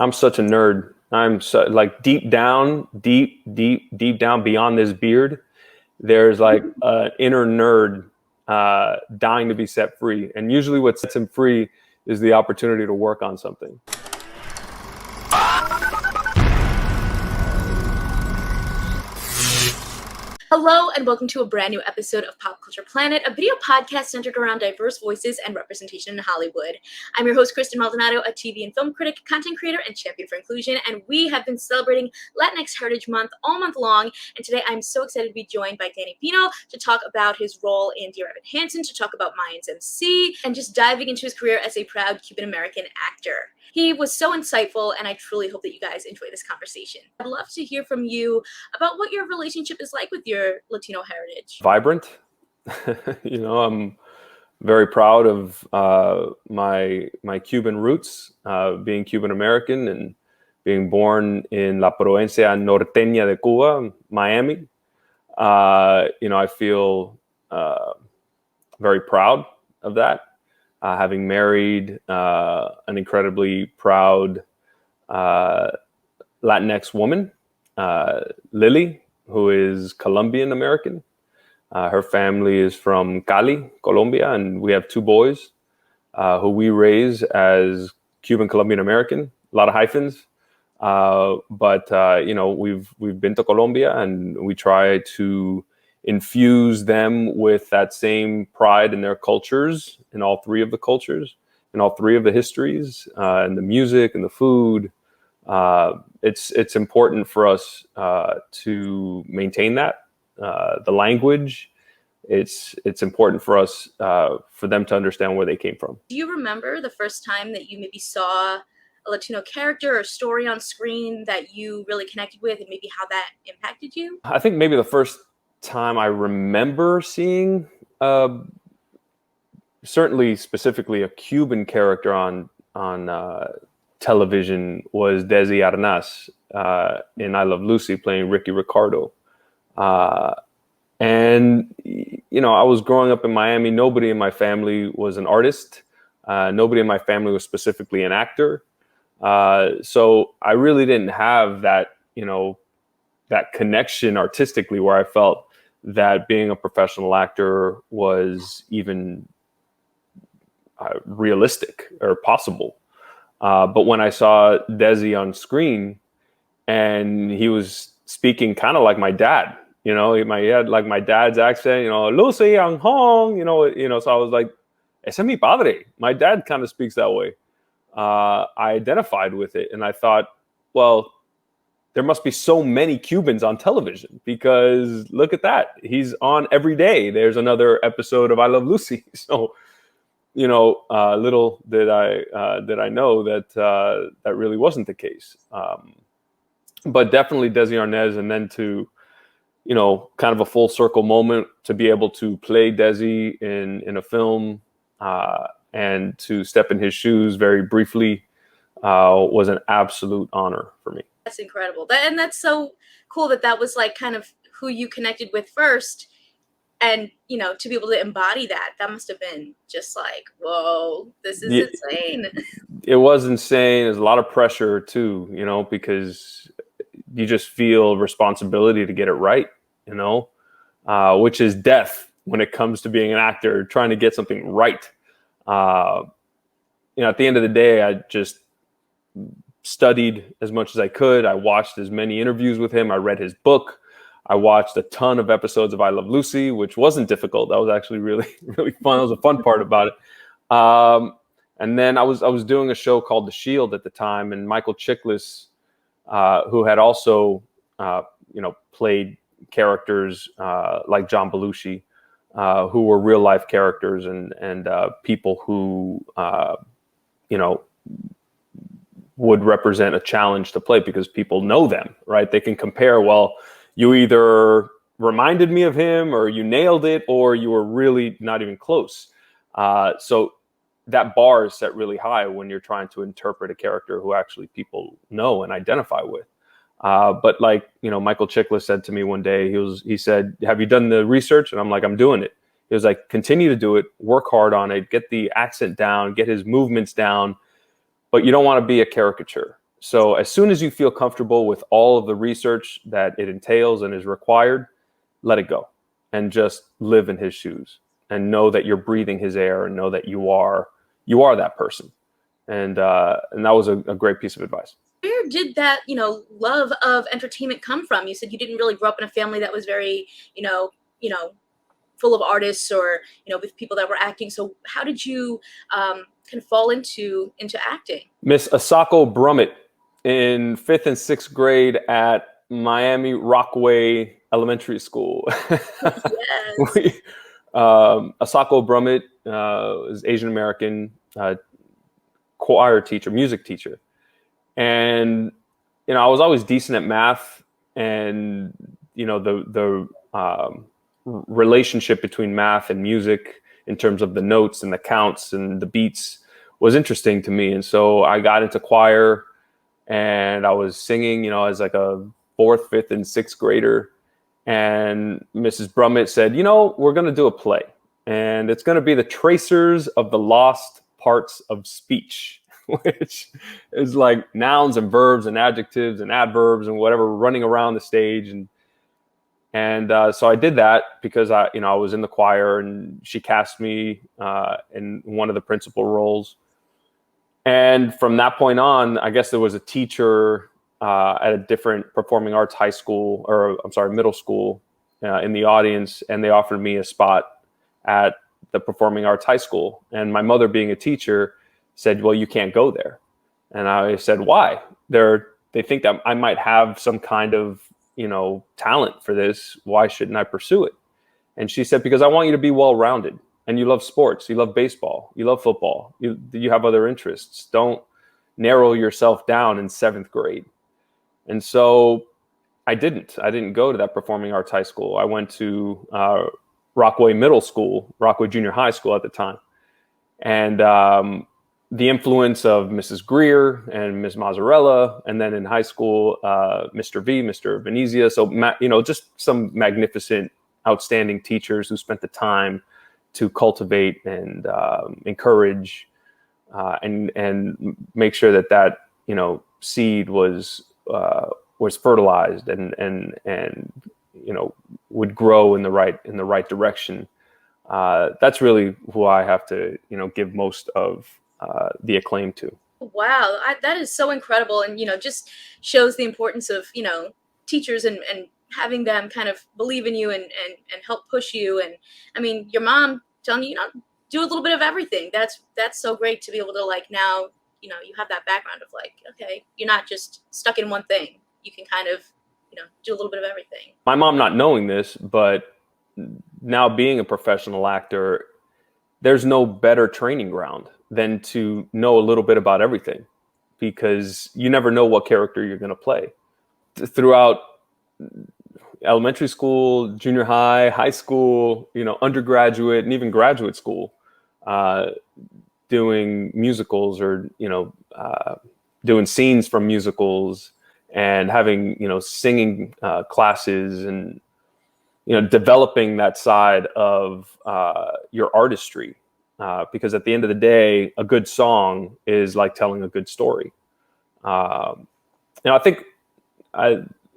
I'm such a nerd. I'm so, like deep down beyond this beard, there's like an inner nerd dying to be set free. And usually what sets him free is the opportunity to work on something. Hello and welcome to a brand new episode of Pop Culture Planet, a video podcast centered around diverse voices and representation in Hollywood. I'm your host, Kristen Maldonado, a TV and film critic, content creator, and champion for inclusion, and we have been celebrating Latinx Heritage Month all month long, and today I'm so excited to be joined by Pino to talk about his role in Dear Evan Hansen, to talk about Mayans MC, and just diving into his career as a proud Cuban-American actor. He was so insightful, and I truly hope that you guys enjoy this conversation. I'd love to hear from you about what your relationship is like with your Latino heritage. Vibrant. I'm very proud of my Cuban roots, being Cuban American and being born in La Provincia Norteña de Cuba, Miami. I feel very proud of that. Having married an incredibly proud Latinx woman, Lily, who is Colombian American. Her family is from Cali, Colombia, and we have two boys who we raise as Cuban Colombian American. A lot of hyphens, but we've been to Colombia, and we try to infuse them with that same pride in their cultures, in all three of the cultures, in all three of the histories, and the music and the food. It's important for us to maintain that. The language, it's important for us for them to understand where they came from. Do you remember the first time that you maybe saw a Latino character or story on screen that you really connected with, and maybe how that impacted you? I think maybe the first time I remember seeing, certainly specifically a Cuban character on television was Desi Arnaz in I Love Lucy, playing Ricky Ricardo. And I was growing up in Miami. Nobody in my family was an artist. Nobody in my family was specifically an actor. So I really didn't have that, that connection artistically where I felt that being a professional actor was even realistic or possible. But when I saw Desi on screen and he was speaking kind of like my dad, he had like my dad's accent, Lucy Yang Hong, so I was like, ese es mi padre. My dad kind of speaks that way. I identified with it, and I thought, well, there must be so many Cubans on television, because look at that. He's on every day. There's another episode of I Love Lucy. So, little did I know that that really wasn't the case. But definitely Desi Arnaz, and then to, kind of a full circle moment to be able to play Desi in a film and to step in his shoes very briefly was an absolute honor for me. That's incredible. And that's so cool that was like kind of who you connected with first. And, to be able to embody that must have been just like, whoa, this is insane. It was insane. There's a lot of pressure too, because you just feel responsibility to get it right, which is death when it comes to being an actor, trying to get something right. At the end of the day, I just studied as much as I could. I watched as many interviews with him. I read his book. I watched a ton of episodes of I Love Lucy, which wasn't difficult. That was actually really, really fun. That was a fun part about it. And then I was doing a show called The Shield at the time, and Michael Chiklis, who had also, played characters like John Belushi, who were real life characters and people who, would represent a challenge to play because people know them, right? They can compare, well, you either reminded me of him or you nailed it or you were really not even close. So that bar is set really high when you're trying to interpret a character who actually people know and identify with. But like, Michael Chiklis said to me one day, he said, have you done the research? And I'm like, I'm doing it. He was like, continue to do it, work hard on it, get the accent down, get his movements down, but you don't want to be a caricature. So as soon as you feel comfortable with all of the research that it entails and is required, let it go and just live in his shoes and know that you're breathing his air and know that you are that person. And that was a great piece of advice. Where did that, love of entertainment come from? You said you didn't really grow up in a family that was very, full of artists or, with people that were acting. So how did you kind of fall into acting? Miss Asako Brummett in 5th and 6th grade at Miami Rockaway Elementary School. Yes. Asako Brummett is Asian American, choir teacher, music teacher. And, I was always decent at math, and, the relationship between math and music in terms of the notes and the counts and the beats was interesting to me. And so I got into choir, and I was singing, as like a 4th, 5th, and 6th grader. And Mrs. Brummett said, we're going to do a play, and it's going to be The Tracers of the Lost Parts of Speech, which is like nouns and verbs and adjectives and adverbs and whatever running around the stage. And so I did that because I was in the choir, and she cast me in one of the principal roles. And from that point on, I guess there was a teacher at a different performing arts high school, or I'm sorry, middle school, in the audience, and they offered me a spot at the performing arts high school. And my mother, being a teacher, said, well, you can't go there. And I said, why? They think that I might have some kind of, talent for this. Why shouldn't I pursue it? And she said, because I want you to be well-rounded, and you love sports, you love baseball, you love football, you have other interests. Don't narrow yourself down in 7th grade. And so I didn't go to that performing arts high school. I went to Rockaway Middle School, Rockaway Junior High School at the time. And the influence of Mrs. Greer and Ms. Mazzarella, and then in high school, Mr. V, Mr. Venezia. So, just some magnificent, outstanding teachers who spent the time to cultivate and encourage and make sure that seed was fertilized and would grow in the right direction. That's really who I have to give most of the acclaim to. Wow, that is so incredible, and just shows the importance of teachers and having them kind of believe in you and help push you. And I mean, your mom telling you, do a little bit of everything. That's so great to be able to, like, now you have that background of, like, okay, you're not just stuck in one thing. You can kind of do a little bit of everything. My mom not knowing this, but now being a professional actor, there's no better training ground than to know a little bit about everything, because you never know what character you're going to play. Throughout elementary school, junior high, high school, undergraduate, and even graduate school, doing musicals or, doing scenes from musicals, and having, singing classes, and, developing that side of your artistry. Because at the end of the day, a good song is like telling a good story. I think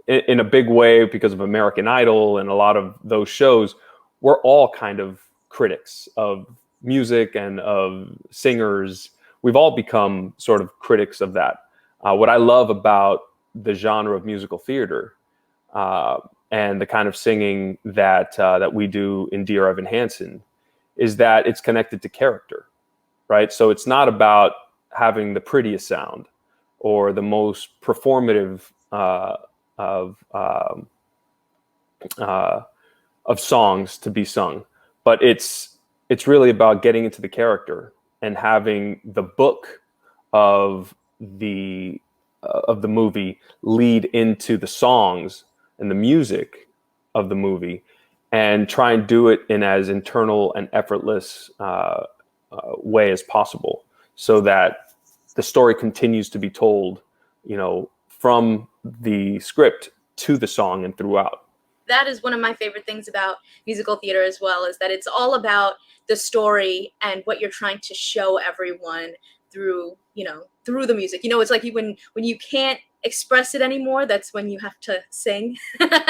in a big way, because of American Idol and a lot of those shows, we're all kind of critics of music and of singers. We've all become sort of critics of that. What I love about the genre of musical theater and the kind of singing that we do in Dear Evan Hansen is that it's connected to character, right? So it's not about having the prettiest sound or the most performative of songs to be sung, but it's really about getting into the character and having the book of the movie lead into the songs and the music of the movie, and try and do it in as internal and effortless way as possible, so that the story continues to be told, from the script to the song and throughout. That is one of my favorite things about musical theater as well, is that it's all about the story and what you're trying to show everyone through, through the music. It's like when you can't express it anymore, that's when you have to sing.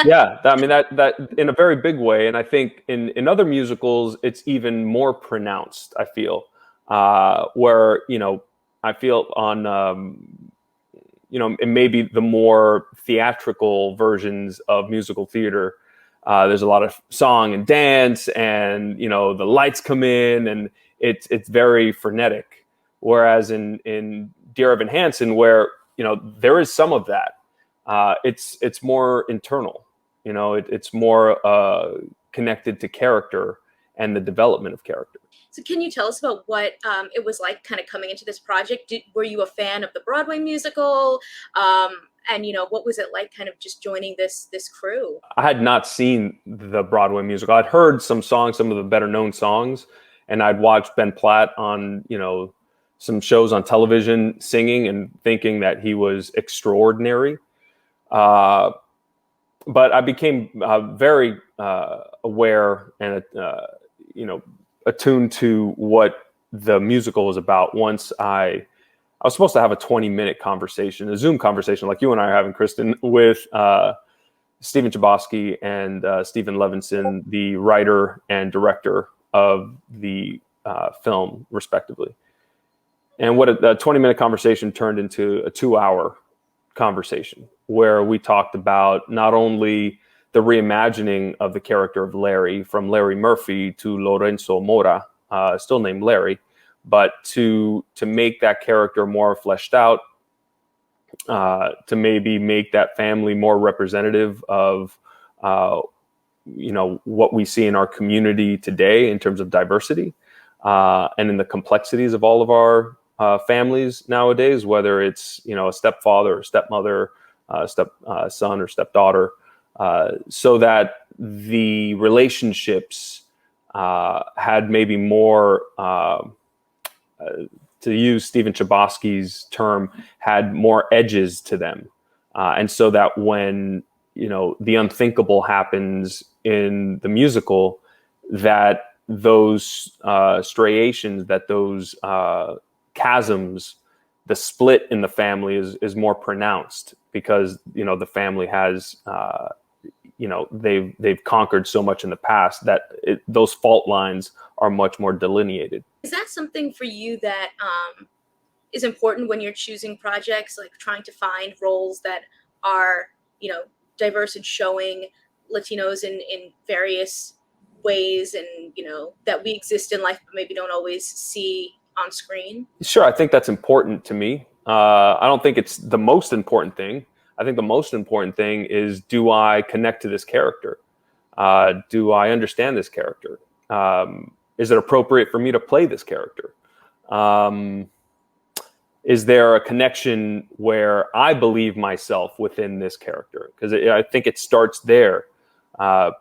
Yeah, I mean that in a very big way, and I think in other musicals it's even more pronounced. I feel where I feel on it may be the more theatrical versions of musical theater. There's a lot of song and dance, and the lights come in, and it's very frenetic. Whereas in Dear Evan Hansen, where there is some of that, it's more internal. It's more connected to character and the development of character. So can you tell us about what it was like kind of coming into this project? Were you a fan of the Broadway musical? And what was it like kind of just joining this crew? I had not seen the Broadway musical. I'd heard some songs, some of the better known songs, and I'd watched Ben Platt on, some shows on television singing and thinking that he was extraordinary. But I became very aware and, attuned to what the musical was about once I was supposed to have a 20-minute conversation, a Zoom conversation like you and I are having, Kristen, with Stephen Chbosky and Stephen Levinson, the writer and director of the film, respectively. And what a 20-minute conversation turned into a 2-hour conversation where we talked about not only the reimagining of the character of Larry, from Larry Murphy to Lorenzo Mora, still named Larry, but to make that character more fleshed out, to maybe make that family more representative of what we see in our community today in terms of diversity, and in the complexities of all of our families nowadays, whether it's a stepfather or stepmother, son or stepdaughter, so that the relationships had maybe more, to use Stephen Chbosky's term, had more edges to them, and so that when the unthinkable happens in the musical, that those striations, that those chasms, the split in the family is more pronounced because the family has they've conquered so much in the past that those fault lines are much more delineated. Is that something for you that is important when you're choosing projects, like trying to find roles that are diverse and showing Latinos in various ways, and that we exist in life but maybe don't always see on screen? Sure, I think that's important to me. I don't think it's the most important thing. I think the most important thing is, do I connect to this character? Do I understand this character? Is it appropriate for me to play this character? Is there a connection where I believe myself within this character? Because I think it starts there.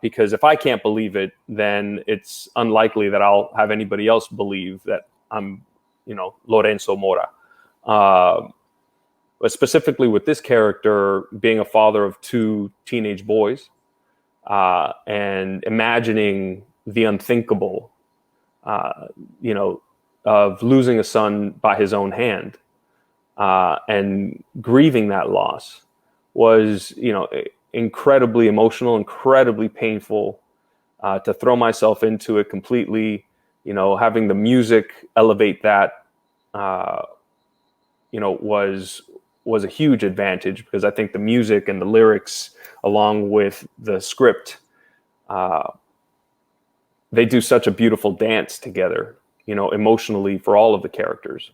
Because if I can't believe it, then it's unlikely that I'll have anybody else believe that I'm, Lorenzo Mora. But specifically with this character, being a father of 2 teenage boys, and imagining the unthinkable, of losing a son by his own hand, and grieving that loss was, incredibly emotional, incredibly painful, to throw myself into it completely, having the music elevate that, was a huge advantage, because I think the music and the lyrics, along with the script, they do such a beautiful dance together, emotionally for all of the characters.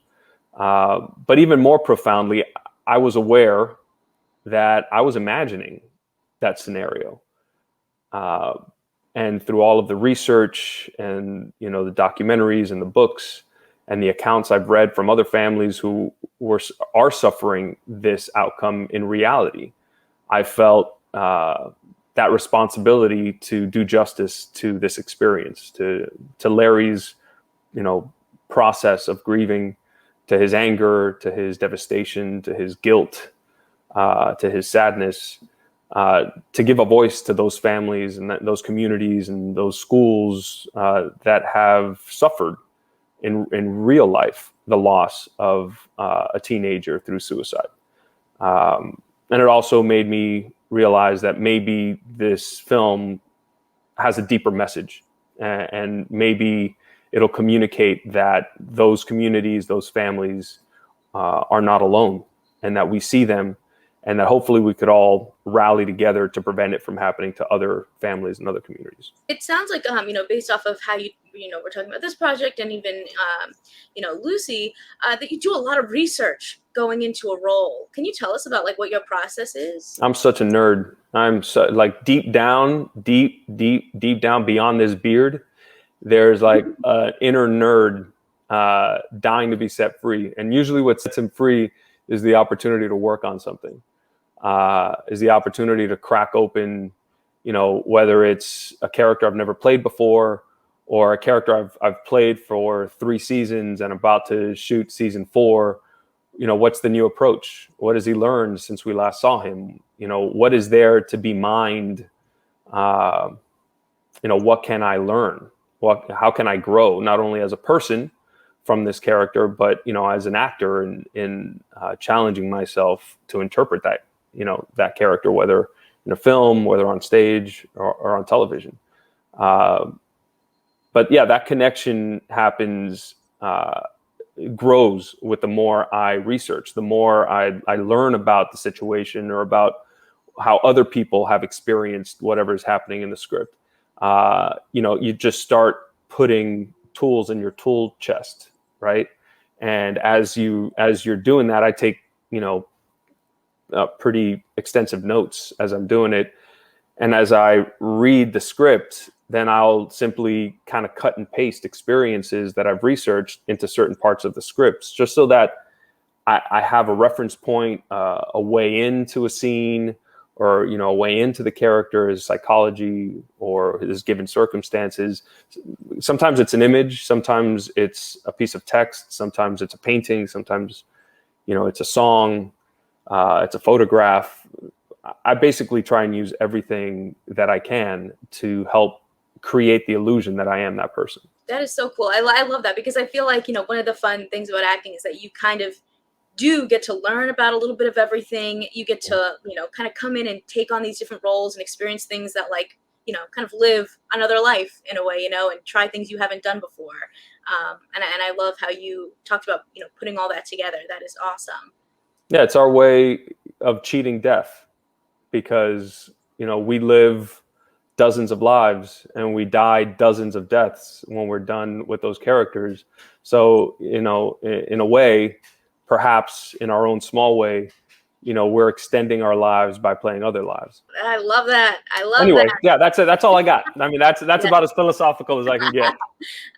But even more profoundly, I was aware that I was imagining that scenario. And through all of the research and, the documentaries and the books and the accounts I've read from other families who are suffering this outcome in reality, I felt that responsibility to do justice to this experience, to Larry's, process of grieving, to his anger, to his devastation, to his guilt, to his sadness, to give a voice to those families and those communities and those schools that have suffered in real life the loss of a teenager through suicide. And it also made me realize that maybe this film has a deeper message, and maybe it'll communicate that those communities, those families are not alone, and that we see them, and that hopefully we could all rally together to prevent it from happening to other families and other communities. It sounds like, based off of how we're talking about this project, and even, Lucy, that you do a lot of research going into a role. Can you tell us about like what your process is? I'm such a nerd. I'm so, like deep down beyond this beard, there's like an inner nerd dying to be set free. And usually what sets him free is the opportunity to work on something, is the opportunity to crack open, whether it's a character I've never played before, or a character I've played for 3 seasons and about to shoot season 4. What's the new approach? What has he learned since we last saw him? What is there to be mined? What can I learn? How can I grow, not only as a person from this character, but, as an actor, in challenging myself to interpret that, that character, whether in a film, whether on stage or on television. But yeah, that connection happens, grows with the more I research, the more I learn about the situation, or about how other people have experienced whatever is happening in the script. You just start putting tools in your tool chest, right? And as you're doing that, I take, pretty extensive notes as I'm doing it. And as I read the script, then I'll simply kind of cut and paste experiences that I've researched into certain parts of the scripts, just so that I have a reference point, a way into a scene, or, a way into the character's psychology or his given circumstances. Sometimes it's an image, sometimes it's a piece of text, sometimes it's a painting, sometimes, it's a song, it's a photograph. I basically try and use everything that I can to help create the illusion that I am that person. That is so cool. I love that, because I feel like, one of the fun things about acting is that you kind of do get to learn about a little bit of everything. You get to, kind of come in and take on these different roles and experience things that, like, kind of live another life in a way, and try things you haven't done before. And I love how you talked about, putting all that together. That is awesome. Yeah, it's our way of cheating death, because, we live dozens of lives and we die dozens of deaths when we're done with those characters. So, in a way, perhaps in our own small way, we're extending our lives by playing other lives. I love that. Anyway, that. Yeah, that's it. That's all I got. I mean, that's about as philosophical as I can get.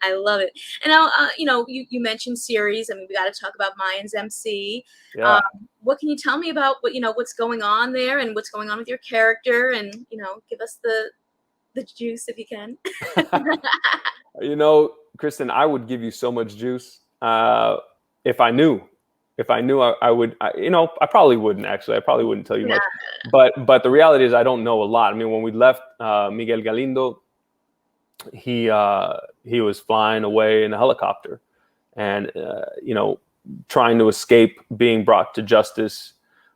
I love it. And now, you mentioned series. I mean, we got to talk about Mayans MC. Yeah. What can you tell me about what's going on there, and what's going on with your character, and give us the juice if you can. Kristen, I would give you so much juice if I knew. If I knew, I would. I probably wouldn't, actually. I probably wouldn't tell you much. But the reality is, I don't know a lot. I mean, when we left Miguel Galindo, he was flying away in a helicopter, and trying to escape being brought to justice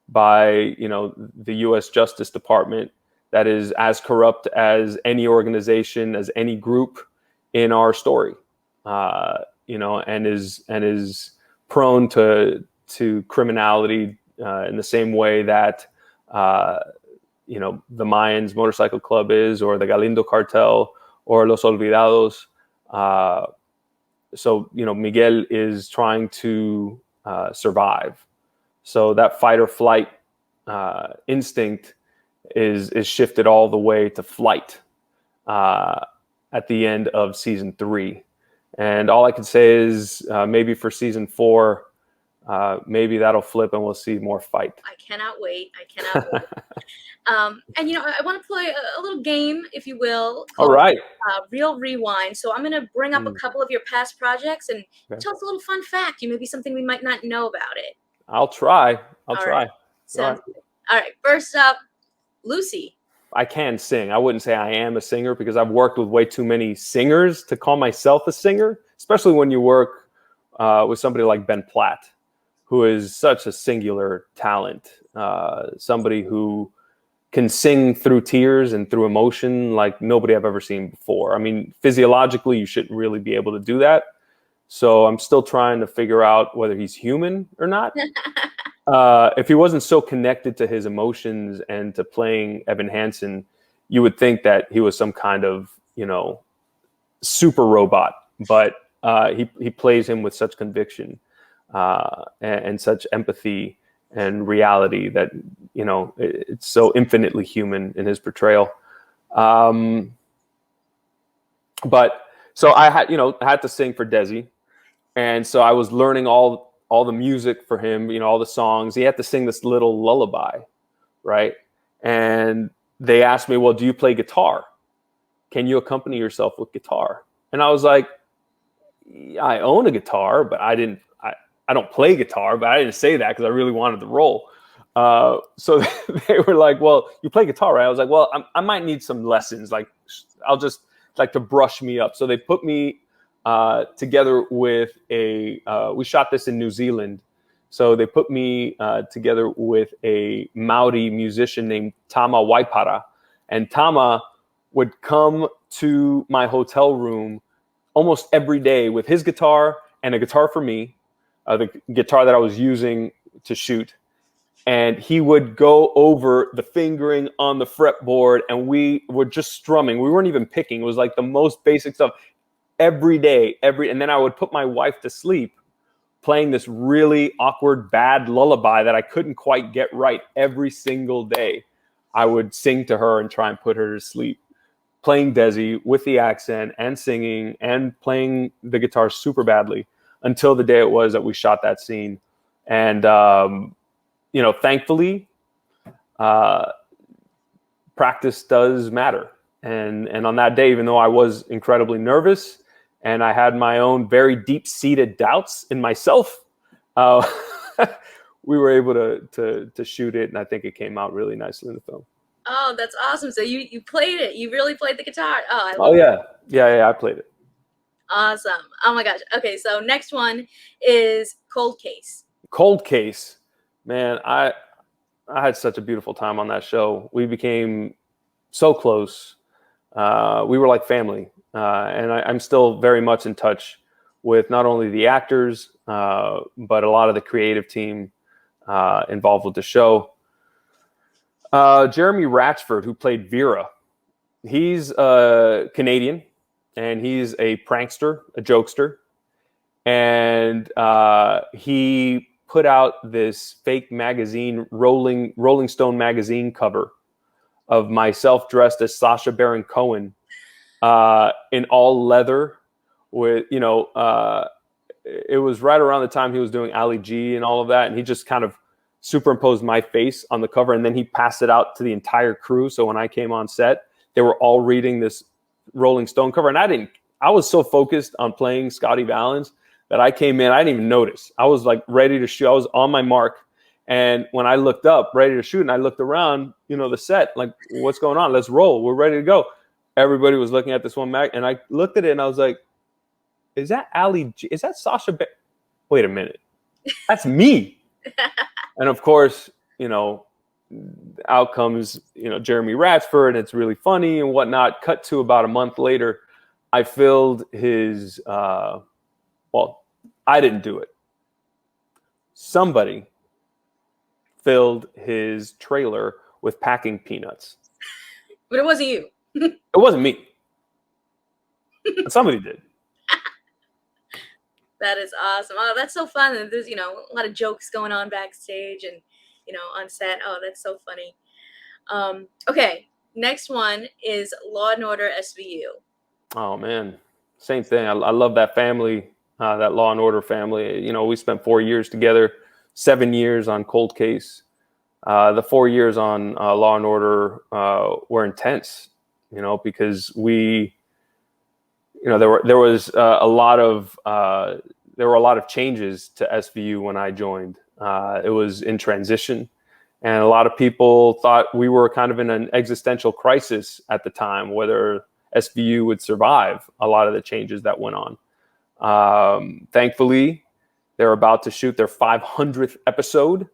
by the U.S. Justice Department, that is as corrupt as any organization, as any group in our story, and is prone to criminality in the same way that the Mayans Motorcycle Club is, or the Galindo Cartel, or Los Olvidados. So Miguel is trying to survive. So that fight or flight instinct is shifted all the way to flight at the end of season 3. And all I can say is maybe for season 4, maybe that'll flip and we'll see more fight. I cannot wait. And I want to play a little game, if you will, called, all right. Real Rewind. So I'm going to bring up a couple of your past projects and tell us a little fun fact. Maybe something we might not know about it. I'll try. I'll try. Sounds good. All right. First up, Lucy. I can sing. I wouldn't say I am a singer because I've worked with way too many singers to call myself a singer, especially when you work with somebody like Ben Platt, who is such a singular talent, somebody who can sing through tears and through emotion like nobody I've ever seen before. I mean, physiologically, you shouldn't really be able to do that. So I'm still trying to figure out whether he's human or not. If he wasn't so connected to his emotions and to playing Evan Hansen, you would think that he was some kind of, super robot. But he plays him with such conviction and such empathy and reality that, it's so infinitely human in his portrayal. But so I had to sing for Desi. And so I was learning all the music for him, all the songs. He had to sing this little lullaby, right? And they asked me, well, do you play guitar? Can you accompany yourself with guitar? And I was like, I own a guitar, but I don't play guitar, but I didn't say that because I really wanted the role. So they were like, well, you play guitar, right? I was like, well, I might need some lessons. Like, I'll just like to brush me up. So they put me together with we shot this in New Zealand. So they put me together with a Maori musician named Tama Waipara. And Tama would come to my hotel room almost every day with his guitar and a guitar for me, the guitar that I was using to shoot. And he would go over the fingering on the fretboard, and we were just strumming. We weren't even picking. It was like the most basic stuff every day, and then I would put my wife to sleep playing this really awkward, bad lullaby that I couldn't quite get right every single day. I would sing to her and try and put her to sleep, playing Desi with the accent and singing and playing the guitar super badly until the day it was that we shot that scene. And, thankfully, practice does matter. And on that day, even though I was incredibly nervous and I had my own very deep-seated doubts in myself, we were able to shoot it, and I think it came out really nicely in the film. Oh, that's awesome! So you played it. You really played the guitar. Oh, I love it. Yeah, I played it. Awesome! Oh my gosh. Okay, so next one is Cold Case. Cold Case, man. I had such a beautiful time on that show. We became so close. We were like family, and I'm still very much in touch with not only the actors, but a lot of the creative team involved with the show. Jeremy Ratchford, who played Vera, he's Canadian, and he's a prankster, a jokester, and he put out this fake magazine, Rolling Stone magazine cover of myself dressed as Sacha Baron Cohen in all leather with, it was right around the time he was doing Ali G and all of that. And he just kind of superimposed my face on the cover. And then he passed it out to the entire crew. So when I came on set, they were all reading this Rolling Stone cover. And I was so focused on playing Scotty Valens that I came in, I didn't even notice. I was like ready to shoot. I was on my mark. And when I looked up, ready to shoot, and I looked around, the set, like, what's going on? Let's roll. We're ready to go. Everybody was looking at this one mag, and I looked at it, and I was like, is that Ali G? Is that Sasha? Wait a minute. That's me. And of course, out comes, Jeremy Ratchford, and it's really funny and whatnot. Cut to about a month later, I filled his, I didn't do it. Somebody filled his trailer with packing peanuts. But it wasn't you. It wasn't me. Somebody did. That is awesome. Oh, that's so fun. And there's, a lot of jokes going on backstage and, on set. Oh, that's so funny. Okay. Next one is Law and Order SVU. Oh, man. Same thing. I love that family, that Law and Order family. We spent 4 years together, 7 years on Cold Case. The 4 years on Law and Order were intense, because we, there were a lot of changes to SVU when I joined. It was in transition, And a lot of people thought we were kind of in an existential crisis at the time, whether SVU would survive a lot of the changes that went on. Thankfully, they're about to shoot their 500th episode.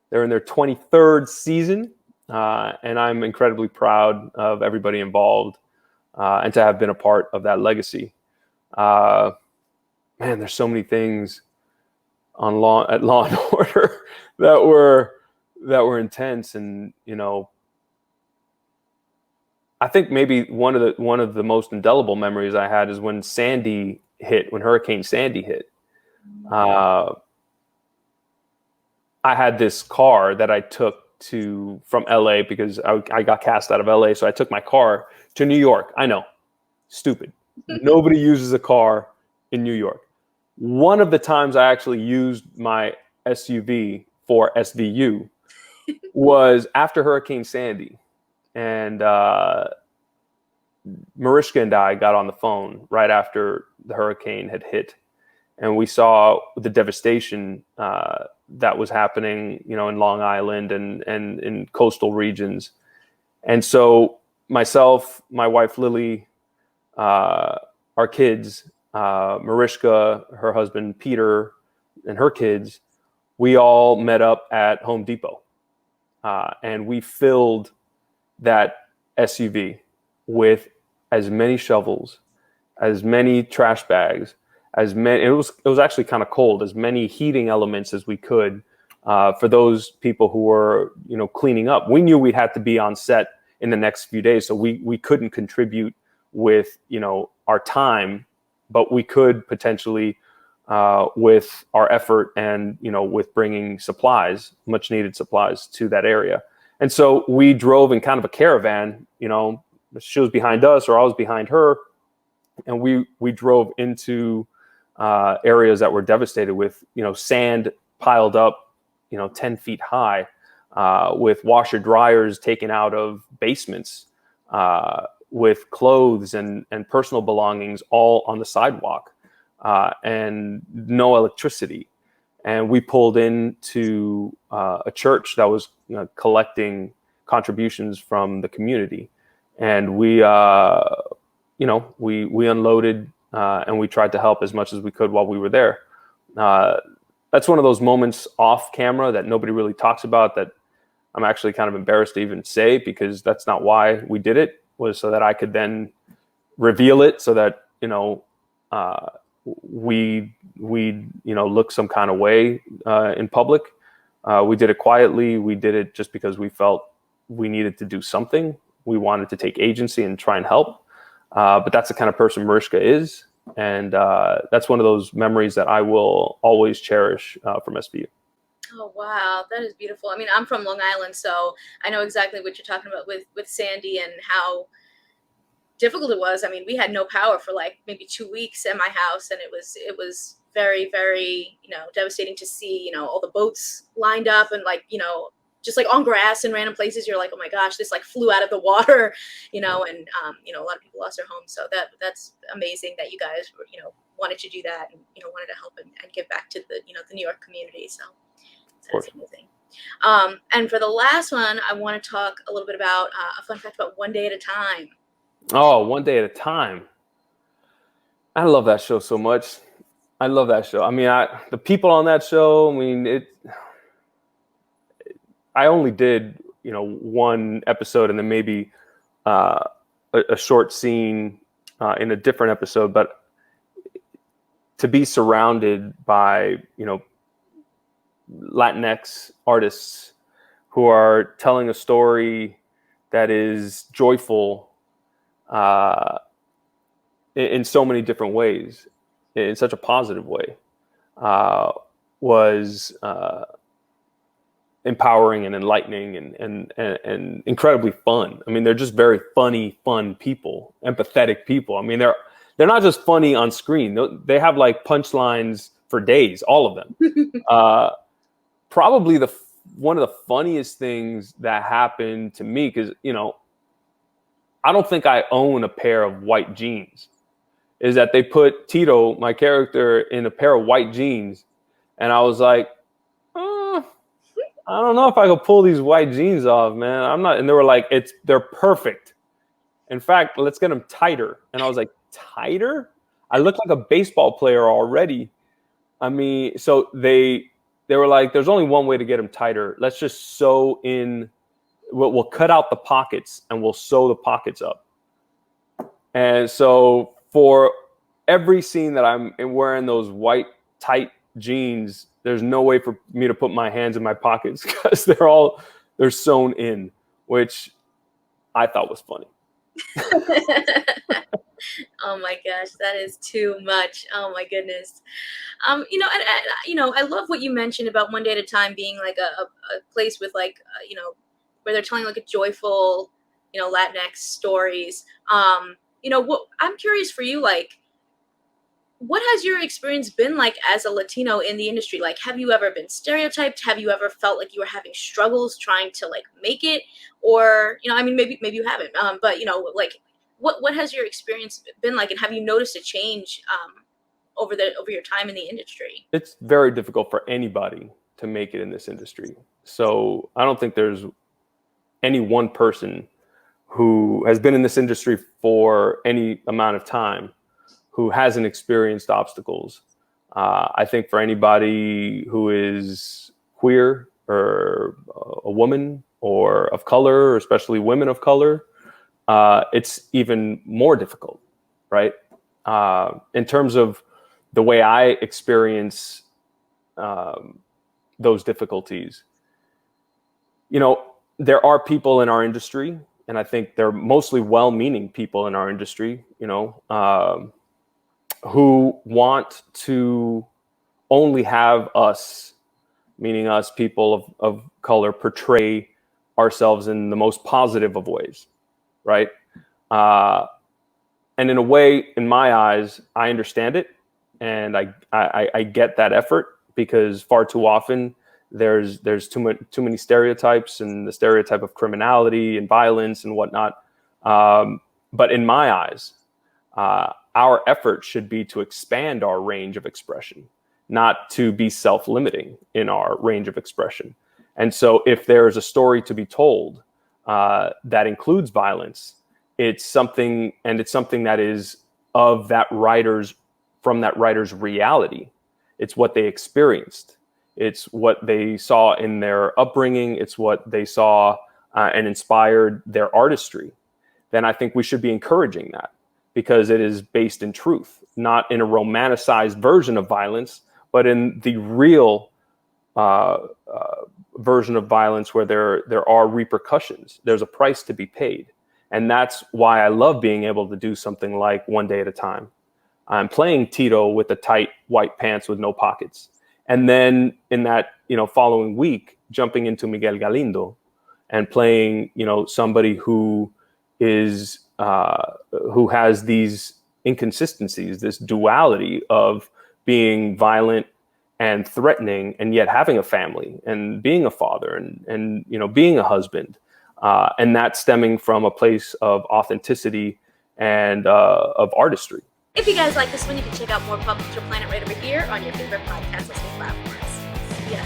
They're in their 23rd season. And I'm incredibly proud of everybody involved and to have been a part of that legacy. Man, there's so many things on Law and Order that were intense, and I think maybe one of the most indelible memories I had is when Hurricane Sandy hit. I had this car that I took from LA because I got cast out of LA. So I took my car to New York. I know, stupid. Nobody uses a car in New York. One of the times I actually used my SUV for SVU was after Hurricane Sandy. And Mariska and I got on the phone right after the hurricane had hit. And we saw the devastation that was happening, in Long Island and in coastal regions. And so myself, my wife, Lily, our kids, Mariska, her husband, Peter, and her kids, we all met up at Home Depot. And we filled that SUV with as many shovels, as many trash bags, it was actually kind of cold, as many heating elements as we could for those people who were, cleaning up. We knew we'd have to be on set in the next few days, so we couldn't contribute with, our time, but we could potentially with our effort and, with bringing supplies, much needed supplies to that area. And so we drove in kind of a caravan, she was behind us or I was behind her. And we drove into areas that were devastated with, sand piled up, 10 feet high, with washer dryers taken out of basements, with clothes and personal belongings all on the sidewalk, and no electricity. And we pulled into a church that was collecting contributions from the community. And we unloaded and we tried to help as much as we could while we were there. That's one of those moments off camera that nobody really talks about, that I'm actually kind of embarrassed to even say, because that's not why we did it, was so that I could then reveal it, so that, we look some kind of way in public. We did it quietly. We did it just because we felt we needed to do something. We wanted to take agency and try and help. But that's the kind of person Mariska is. And that's one of those memories that I will always cherish from SVU. Oh, wow. That is beautiful. I mean, I'm from Long Island, so I know exactly what you're talking about with Sandy and how difficult it was. I mean, we had no power for like maybe 2 weeks at my house, and it was very, very, devastating to see, all the boats lined up and just like on grass in random places. You're like, oh my gosh, this like flew out of the water, and a lot of people lost their homes. So that's amazing that you guys were, wanted to do that and, wanted to help and give back to the, the New York community. So that's amazing. And for the last one, I want to talk a little bit about a fun fact about One Day at a Time. Oh, One Day at a Time. I love that show so much. I love that show. I mean, the people on that show, I mean, I only did, one episode and then maybe a short scene in a different episode. But to be surrounded by, Latinx artists who are telling a story that is joyful in so many different ways, in such a positive way, was empowering and enlightening and incredibly fun. I mean, they're just very funny, fun people, empathetic people. I mean, they're not just funny on screen. They have like punchlines for days, all of them. Probably one of the funniest things that happened to me, because, I don't think I own a pair of white jeans, is that they put Tito, my character, in a pair of white jeans. And I was like, I don't know if I could pull these white jeans off, man. I'm not. And they were like, they're perfect. In fact, let's get them tighter. And I was like, tighter? I look like a baseball player already. I mean, so they were like, there's only one way to get them tighter. Let's just sew in. We'll cut out the pockets and we'll sew the pockets up. And so for every scene that I'm wearing those white tight jeans, there's no way for me to put my hands in my pockets because they're sewn in, which I thought was funny. Oh my gosh, that is too much. Oh my goodness. I love what you mentioned about One Day at a Time being like a place with like, where they're telling like a joyful, Latinx stories. What I'm curious for you, like, what has your experience been like as a Latino in the industry? Like, have you ever been stereotyped? Have you ever felt like you were having struggles trying to like make it? Or, maybe you haven't, but like, what has your experience been like, and have you noticed a change over your time in the industry? It's very difficult for anybody to make it in this industry. So I don't think there's any one person who has been in this industry for any amount of time who hasn't experienced obstacles. I think for anybody who is queer or a woman or of color, or especially women of color, it's even more difficult, right? In terms of the way I experience those difficulties, there are people in our industry, and I think they're mostly well-meaning people in our industry, who want to only have us, meaning us people of color, portray ourselves in the most positive of ways, right? And in a way, in my eyes, I understand it, and I get that effort, because far too often there's too many stereotypes, and the stereotype of criminality and violence and whatnot. But in my eyes, our effort should be to expand our range of expression, not to be self-limiting in our range of expression. And so if there's a story to be told that includes violence, it's something that is of that writer's reality. It's what they experienced. It's what they saw in their upbringing. It's what they saw and inspired their artistry. Then I think we should be encouraging that, because it is based in truth, not in a romanticized version of violence, but in the real version of violence where there are repercussions. There's a price to be paid. And that's why I love being able to do something like One Day at a Time. I'm playing Tito with the tight white pants with no pockets. And then in that, following week, jumping into Miguel Galindo and playing, somebody who is, who has these inconsistencies, this duality of being violent and threatening, and yet having a family and being a father and being a husband. And that stemming from a place of authenticity and of artistry. If you guys like this one, you can check out more Pop Culture Planet right over here on your favorite podcast listening platforms. Yeah.